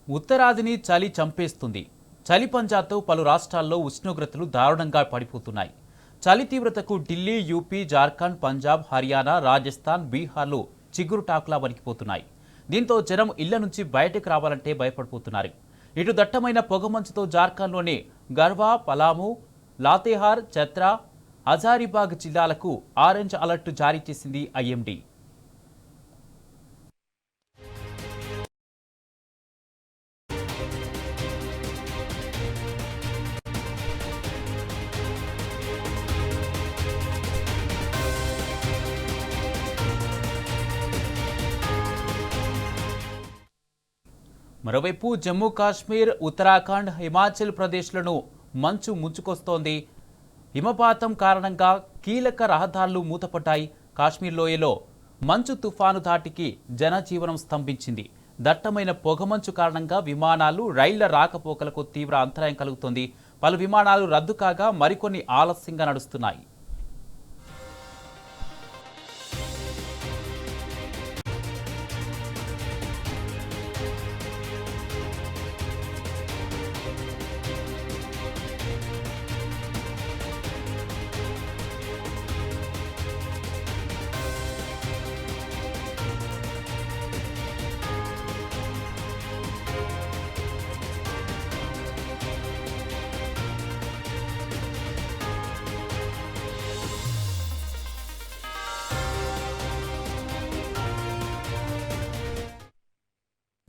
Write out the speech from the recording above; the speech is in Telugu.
ఉత్తరాదిని చలి చంపేస్తుంది. చలి పంజాతో పలు రాష్ట్రాల్లో ఉష్ణోగ్రతలు దారుణంగా పడిపోతున్నాయి. చలి తీవ్రతకు ఢిల్లీ, యూపీ, జార్ఖండ్, పంజాబ్, హర్యానా, రాజస్థాన్, బీహార్లు చిగురుటాకులా వణికిపోతున్నాయి. దీంతో జనం ఇళ్ల నుంచి బయటకు రావాలంటే భయపడిపోతున్నారు. ఇటు దట్టమైన పొగమంచుతో జార్ఖండ్లోని గర్వా, పలాము, లాతేహార్, చత్రా, హజారీబాగ్ జిల్లాలకు ఆరెంజ్ అలర్ట్ జారీ చేసింది ఐఎండీ. మరోవైపు జమ్మూ కాశ్మీర్, ఉత్తరాఖండ్, హిమాచల్ ప్రదేశ్లను మంచు ముంచుకొస్తోంది. హిమపాతం కారణంగా కీలక రహదారులు మూతపడ్డాయి. కాశ్మీర్ లోయలో మంచు తుఫాను ధాటికి జనజీవనం స్తంభించింది. దట్టమైన పొగమంచు కారణంగా విమానాలు, రైళ్ల రాకపోకలకు తీవ్ర అంతరాయం కలుగుతోంది. పలు విమానాలు రద్దు కాగా మరికొన్ని ఆలస్యంగా నడుస్తున్నాయి.